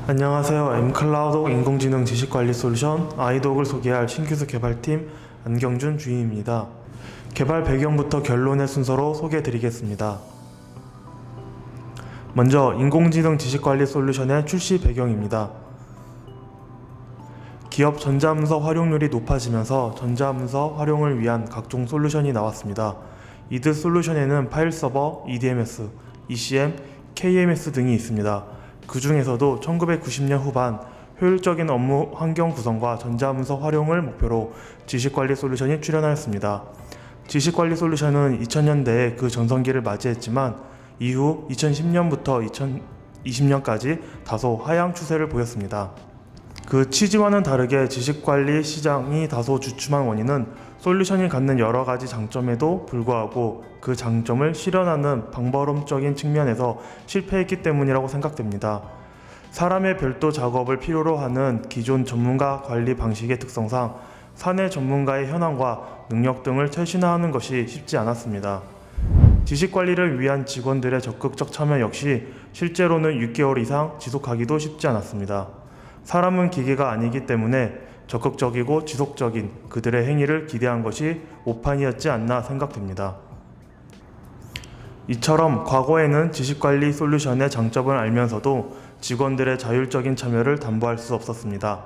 안녕하세요. M클라우드 인공지능 지식관리 솔루션 아이독을 소개할 신규수 개발팀 안경준 주임입니다. 개발 배경부터 결론의 순서로 소개해드리겠습니다. 먼저 인공지능 지식관리 솔루션의 출시 배경입니다. 기업 전자문서 활용률이 높아지면서 전자문서 활용을 위한 각종 솔루션이 나왔습니다. 이들 솔루션에는 파일 서버, EDMS, ECM, KMS 등이 있습니다. 그 중에서도 1990년 후반 효율적인 업무 환경 구성과 전자문서 활용을 목표로 지식관리 솔루션이 출현하였습니다. 지식관리 솔루션은 2000년대에 그 전성기를 맞이했지만 이후 2010년부터 2020년까지 다소 하향 추세를 보였습니다. 그 취지와는 다르게 지식관리 시장이 다소 주춤한 원인은 솔루션이 갖는 여러 가지 장점에도 불구하고 그 장점을 실현하는 방법론적인 측면에서 실패했기 때문이라고 생각됩니다. 사람의 별도 작업을 필요로 하는 기존 전문가 관리 방식의 특성상 사내 전문가의 현황과 능력 등을 최신화하는 것이 쉽지 않았습니다. 지식관리를 위한 직원들의 적극적 참여 역시 실제로는 6개월 이상 지속하기도 쉽지 않았습니다. 사람은 기계가 아니기 때문에 적극적이고 지속적인 그들의 행위를 기대한 것이 오판이었지 않나 생각됩니다. 이처럼 과거에는 지식관리 솔루션의 장점을 알면서도 직원들의 자율적인 참여를 담보할 수 없었습니다.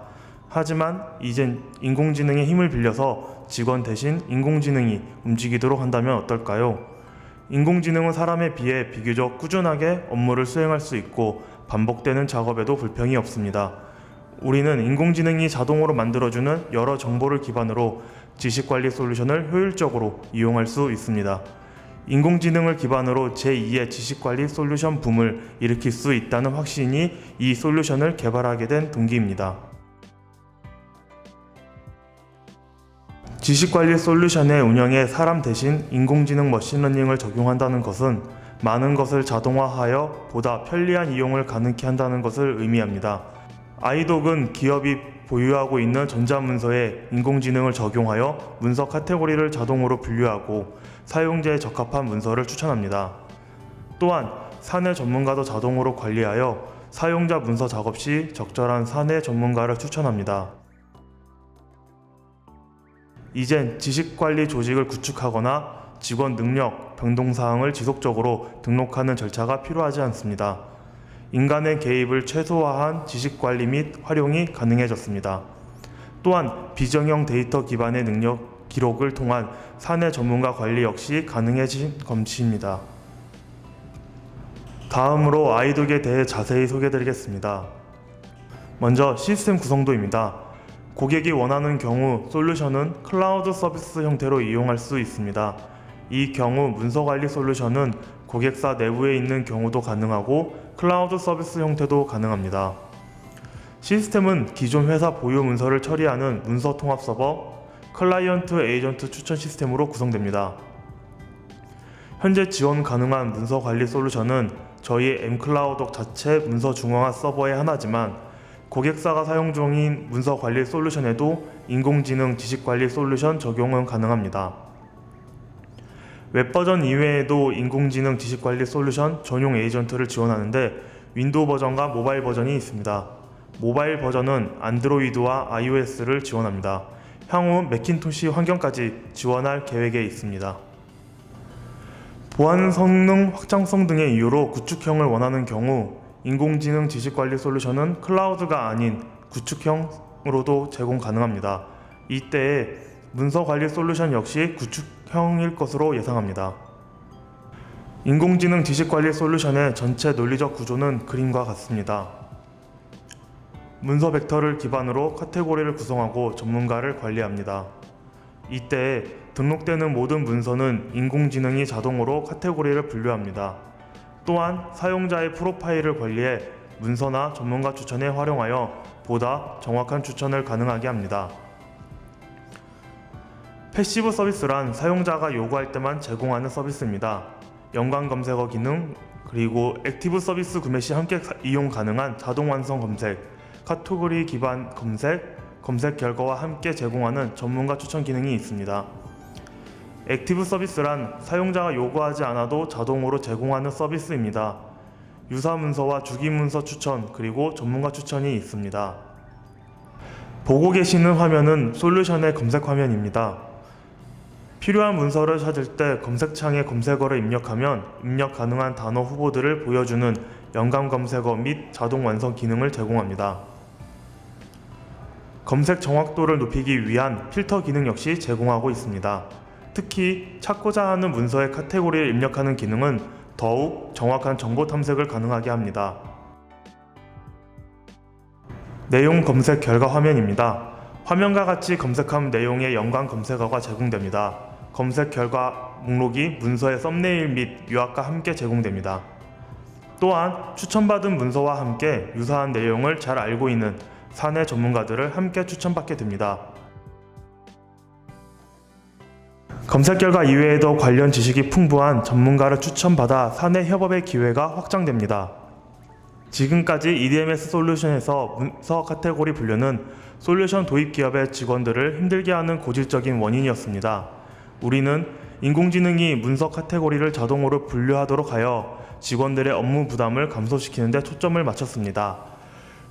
하지만 이젠 인공지능의 힘을 빌려서 직원 대신 인공지능이 움직이도록 한다면 어떨까요? 인공지능은 사람에 비해 비교적 꾸준하게 업무를 수행할 수 있고 반복되는 작업에도 불평이 없습니다. 우리는 인공지능이 자동으로 만들어주는 여러 정보를 기반으로 지식관리 솔루션을 효율적으로 이용할 수 있습니다. 인공지능을 기반으로 제2의 지식관리 솔루션 붐을 일으킬 수 있다는 확신이 이 솔루션을 개발하게 된 동기입니다. 지식관리 솔루션의 운영에 사람 대신 인공지능 머신러닝을 적용한다는 것은 많은 것을 자동화하여 보다 편리한 이용을 가능케 한다는 것을 의미합니다. 아이독은 기업이 보유하고 있는 전자문서에 인공지능을 적용하여 문서 카테고리를 자동으로 분류하고 사용자에 적합한 문서를 추천합니다. 또한 사내 전문가도 자동으로 관리하여 사용자 문서 작업 시 적절한 사내 전문가를 추천합니다. 이젠 지식관리 조직을 구축하거나 직원 능력, 변동사항을 지속적으로 등록하는 절차가 필요하지 않습니다. 인간의 개입을 최소화한 지식관리 및 활용이 가능해졌습니다. 또한 비정형 데이터 기반의 능력 기록을 통한 사내 전문가 관리 역시 가능해진 것입니다. 다음으로 아이독에 대해 자세히 소개해드리겠습니다. 먼저 시스템 구성도입니다. 고객이 원하는 경우 솔루션은 클라우드 서비스 형태로 이용할 수 있습니다. 이 경우 문서관리 솔루션은 고객사 내부에 있는 경우도 가능하고 클라우드 서비스 형태도 가능합니다. 시스템은 기존 회사 보유 문서를 처리하는 문서 통합 서버, 클라이언트 에이전트 추천 시스템으로 구성됩니다. 현재 지원 가능한 문서 관리 솔루션은 저희 M클라우드 자체 문서 중앙화 서버의 하나지만 고객사가 사용 중인 문서 관리 솔루션에도 인공지능 지식관리 솔루션 적용은 가능합니다. 웹버전 이외에도 인공지능 지식관리 솔루션 전용 에이전트를 지원하는데 윈도우 버전과 모바일 버전이 있습니다. 모바일 버전은 안드로이드와 iOS를 지원합니다. 향후 매킨토시 환경까지 지원할 계획에 있습니다. 보안 성능 확장성 등의 이유로 구축형을 원하는 경우 인공지능 지식관리 솔루션은 클라우드가 아닌 구축형으로도 제공 가능합니다. 이때에 문서관리 솔루션 역시 구축형일 것으로 예상합니다. 인공지능 지식관리 솔루션의 전체 논리적 구조는 그림과 같습니다. 문서 벡터를 기반으로 카테고리를 구성하고 전문가를 관리합니다. 이때 등록되는 모든 문서는 인공지능이 자동으로 카테고리를 분류합니다. 또한 사용자의 프로파일을 관리해 문서나 전문가 추천에 활용하여 보다 정확한 추천을 가능하게 합니다. 패시브 서비스란 사용자가 요구할 때만 제공하는 서비스입니다. 연관 검색어 기능, 그리고 액티브 서비스 구매 시 함께 이용 가능한 자동 완성 검색, 카테고리 기반 검색, 검색 결과와 함께 제공하는 전문가 추천 기능이 있습니다. 액티브 서비스란 사용자가 요구하지 않아도 자동으로 제공하는 서비스입니다. 유사 문서와 주기 문서 추천, 그리고 전문가 추천이 있습니다. 보고 계시는 화면은 솔루션의 검색 화면입니다. 필요한 문서를 찾을 때 검색창에 검색어를 입력하면 입력 가능한 단어 후보들을 보여주는 연관 검색어 및 자동 완성 기능을 제공합니다. 검색 정확도를 높이기 위한 필터 기능 역시 제공하고 있습니다. 특히 찾고자 하는 문서의 카테고리를 입력하는 기능은 더욱 정확한 정보 탐색을 가능하게 합니다. 내용 검색 결과 화면입니다. 화면과 같이 검색한 내용의 연관 검색어가 제공됩니다. 검색 결과 목록이 문서의 썸네일 및 요약과 함께 제공됩니다. 또한 추천받은 문서와 함께 유사한 내용을 잘 알고 있는 사내 전문가들을 함께 추천받게 됩니다. 검색 결과 이외에도 관련 지식이 풍부한 전문가를 추천받아 사내 협업의 기회가 확장됩니다. 지금까지 EDMS 솔루션에서 문서 카테고리 분류는 솔루션 도입 기업의 직원들을 힘들게 하는 고질적인 원인이었습니다. 우리는 인공지능이 문서 카테고리를 자동으로 분류하도록 하여 직원들의 업무 부담을 감소시키는 데 초점을 맞췄습니다.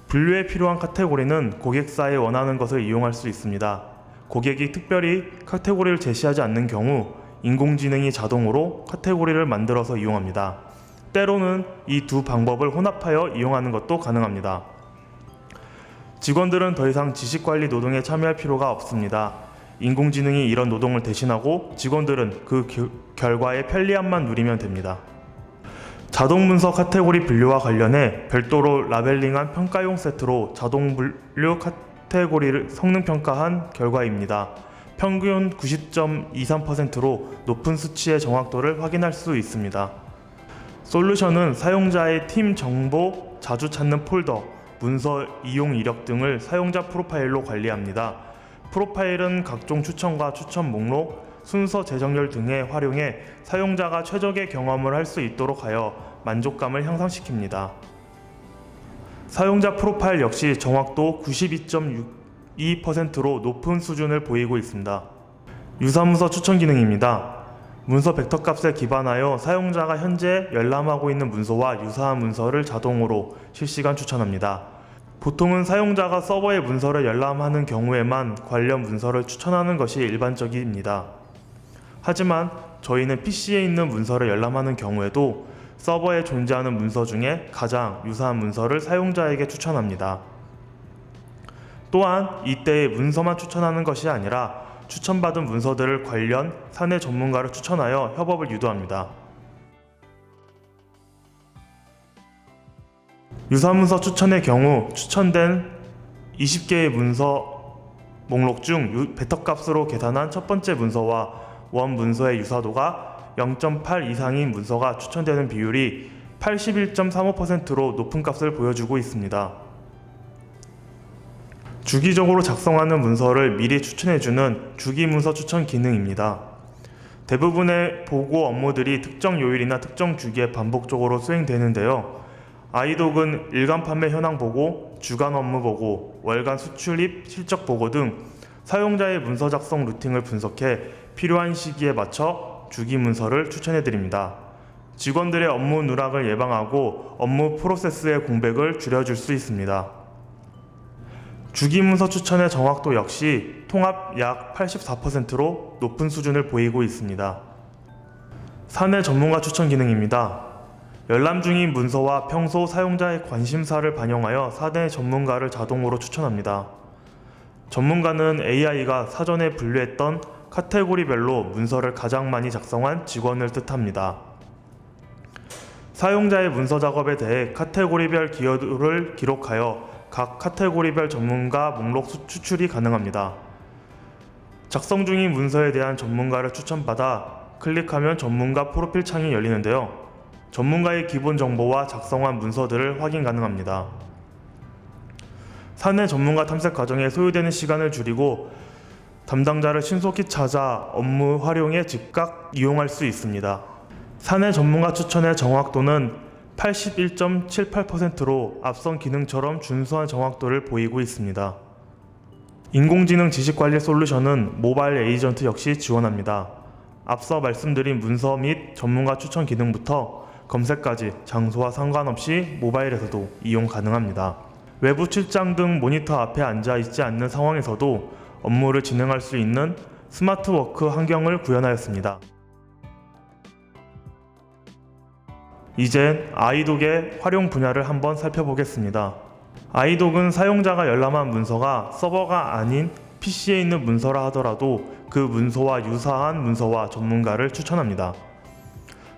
분류에 필요한 카테고리는 고객사에 원하는 것을 이용할 수 있습니다. 고객이 특별히 카테고리를 제시하지 않는 경우 인공지능이 자동으로 카테고리를 만들어서 이용합니다. 때로는 이 두 방법을 혼합하여 이용하는 것도 가능합니다. 직원들은 더 이상 지식관리 노동에 참여할 필요가 없습니다. 인공지능이 이런 노동을 대신하고 직원들은 그 결과의 편리함만 누리면 됩니다. 자동 문서 카테고리 분류와 관련해 별도로 라벨링한 평가용 세트로 자동 분류 카테고리를 성능 평가한 결과입니다. 평균 90.23%로 높은 수치의 정확도를 확인할 수 있습니다. 솔루션은 사용자의 팀 정보, 자주 찾는 폴더, 문서 이용 이력 등을 사용자 프로파일로 관리합니다. 프로파일은 각종 추천과 추천 목록, 순서 재정렬 등에 활용해 사용자가 최적의 경험을 할 수 있도록 하여 만족감을 향상시킵니다. 사용자 프로파일 역시 정확도 92.62%로 높은 수준을 보이고 있습니다. 유사문서 추천 기능입니다. 문서 벡터 값에 기반하여 사용자가 현재 열람하고 있는 문서와 유사한 문서를 자동으로 실시간 추천합니다. 보통은 사용자가 서버에 문서를 열람하는 경우에만 관련 문서를 추천하는 것이 일반적입니다. 하지만 저희는 PC에 있는 문서를 열람하는 경우에도 서버에 존재하는 문서 중에 가장 유사한 문서를 사용자에게 추천합니다. 또한 이때 문서만 추천하는 것이 아니라 추천받은 문서들을 관련 사내 전문가를 추천하여 협업을 유도합니다. 유사문서 추천의 경우 추천된 20개의 문서 목록 중 벡터값으로 계산한 첫 번째 문서와 원 문서의 유사도가 0.8 이상인 문서가 추천되는 비율이 81.35%로 높은 값을 보여주고 있습니다. 주기적으로 작성하는 문서를 미리 추천해주는 주기문서 추천 기능입니다. 대부분의 보고 업무들이 특정 요일이나 특정 주기에 반복적으로 수행되는데요. 아이독은 일간 판매 현황 보고, 주간 업무 보고, 월간 수출입 실적 보고 등 사용자의 문서 작성 루틴을 분석해 필요한 시기에 맞춰 주기 문서를 추천해드립니다. 직원들의 업무 누락을 예방하고 업무 프로세스의 공백을 줄여줄 수 있습니다. 주기 문서 추천의 정확도 역시 통합 약 84%로 높은 수준을 보이고 있습니다. 사내 전문가 추천 기능입니다. 열람 중인 문서와 평소 사용자의 관심사를 반영하여 사내 전문가를 자동으로 추천합니다. 전문가는 AI가 사전에 분류했던 카테고리별로 문서를 가장 많이 작성한 직원을 뜻합니다. 사용자의 문서 작업에 대해 카테고리별 기여도를 기록하여 각 카테고리별 전문가 목록 추출이 가능합니다. 작성 중인 문서에 대한 전문가를 추천받아 클릭하면 전문가 프로필 창이 열리는데요. 전문가의 기본 정보와 작성한 문서들을 확인 가능합니다. 사내 전문가 탐색 과정에 소요되는 시간을 줄이고 담당자를 신속히 찾아 업무 활용에 즉각 이용할 수 있습니다. 사내 전문가 추천의 정확도는 81.78%로 앞선 기능처럼 준수한 정확도를 보이고 있습니다. 인공지능 지식관리 솔루션은 모바일 에이전트 역시 지원합니다. 앞서 말씀드린 문서 및 전문가 추천 기능부터 검색까지 장소와 상관없이 모바일에서도 이용 가능합니다. 외부 출장 등 모니터 앞에 앉아 있지 않는 상황에서도 업무를 진행할 수 있는 스마트워크 환경을 구현하였습니다. 이젠 아이독의 활용 분야를 한번 살펴보겠습니다. 아이독은 사용자가 열람한 문서가 서버가 아닌 PC에 있는 문서라 하더라도 그 문서와 유사한 문서와 전문가를 추천합니다.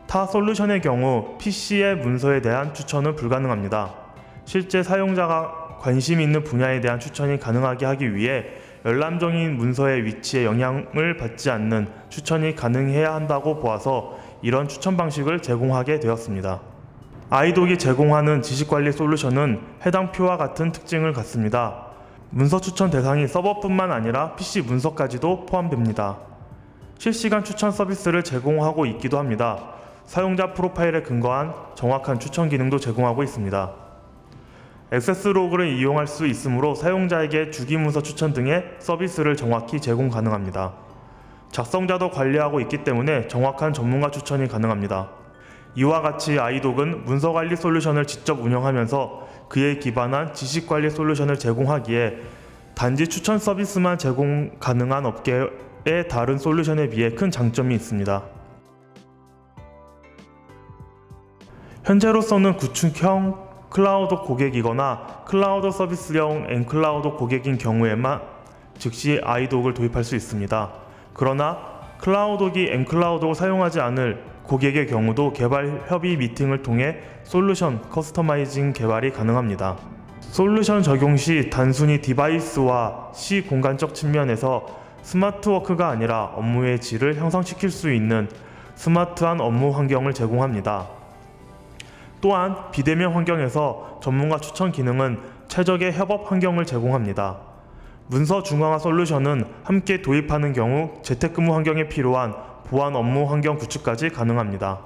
타 솔루션의 경우 PC의 문서에 대한 추천은 불가능합니다. 실제 사용자가 관심 있는 분야에 대한 추천이 가능하게 하기 위해 열람 중인 문서의 위치에 영향을 받지 않는 추천이 가능해야 한다고 보아서 이런 추천 방식을 제공하게 되었습니다. 아이독이 제공하는 지식관리 솔루션은 해당 표와 같은 특징을 갖습니다. 문서 추천 대상이 서버뿐만 아니라 PC 문서까지도 포함됩니다. 실시간 추천 서비스를 제공하고 있기도 합니다. 사용자 프로파일에 근거한 정확한 추천 기능도 제공하고 있습니다. 액세스 로그를 이용할 수 있으므로 사용자에게 주기문서 추천 등의 서비스를 정확히 제공 가능합니다. 작성자도 관리하고 있기 때문에 정확한 전문가 추천이 가능합니다. 이와 같이 아이독은 문서관리 솔루션을 직접 운영하면서 그에 기반한 지식관리 솔루션을 제공하기에 단지 추천 서비스만 제공 가능한 업계의 다른 솔루션에 비해 큰 장점이 있습니다. 현재로서는 구축형 클라우드 고객이거나 클라우드 서비스형 엔클라우드 고객인 경우에만 즉시 아이독을 도입할 수 있습니다. 그러나 클라우드기 엔클라우드를 사용하지 않을 고객의 경우도 개발 협의 미팅을 통해 솔루션 커스터마이징 개발이 가능합니다. 솔루션 적용 시 단순히 디바이스와 시공간적 측면에서 스마트워크가 아니라 업무의 질을 향상시킬 수 있는 스마트한 업무 환경을 제공합니다. 또한 비대면 환경에서 전문가 추천 기능은 최적의 협업 환경을 제공합니다. 문서 중앙화 솔루션은 함께 도입하는 경우 재택근무 환경에 필요한 보안 업무 환경 구축까지 가능합니다.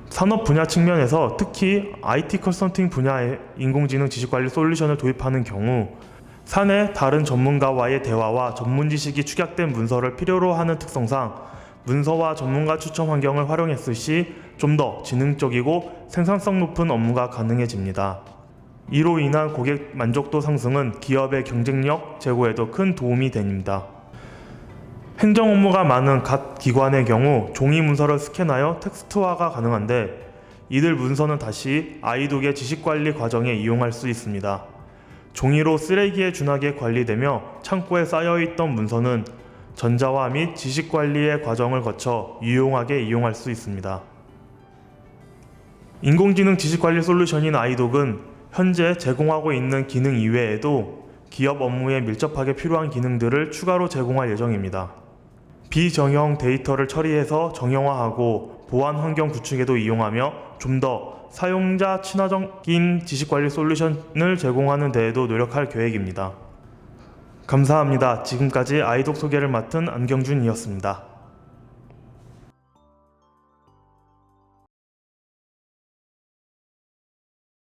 산업 분야 측면에서 특히 IT 컨설팅 분야의 인공지능 지식관리 솔루션을 도입하는 경우 사내 다른 전문가와의 대화와 전문 지식이 축약된 문서를 필요로 하는 특성상 문서와 전문가 추천 환경을 활용했을 시 좀 더 지능적이고 생산성 높은 업무가 가능해집니다. 이로 인한 고객 만족도 상승은 기업의 경쟁력 제고에도 큰 도움이 됩니다. 행정 업무가 많은 각 기관의 경우 종이 문서를 스캔하여 텍스트화가 가능한데 이들 문서는 다시 아이독의 지식관리 과정에 이용할 수 있습니다. 종이로 쓰레기에 준하게 관리되며 창고에 쌓여있던 문서는 전자화 및 지식관리의 과정을 거쳐 유용하게 이용할 수 있습니다. 인공지능 지식관리 솔루션인 아이독은 현재 제공하고 있는 기능 이외에도 기업 업무에 밀접하게 필요한 기능들을 추가로 제공할 예정입니다. 비정형 데이터를 처리해서 정형화하고 보안 환경 구축에도 이용하며 좀 더 사용자 친화적인 지식관리 솔루션을 제공하는 데에도 노력할 계획입니다. 감사합니다. 지금까지 아이독 소개를 맡은 안경준이었습니다.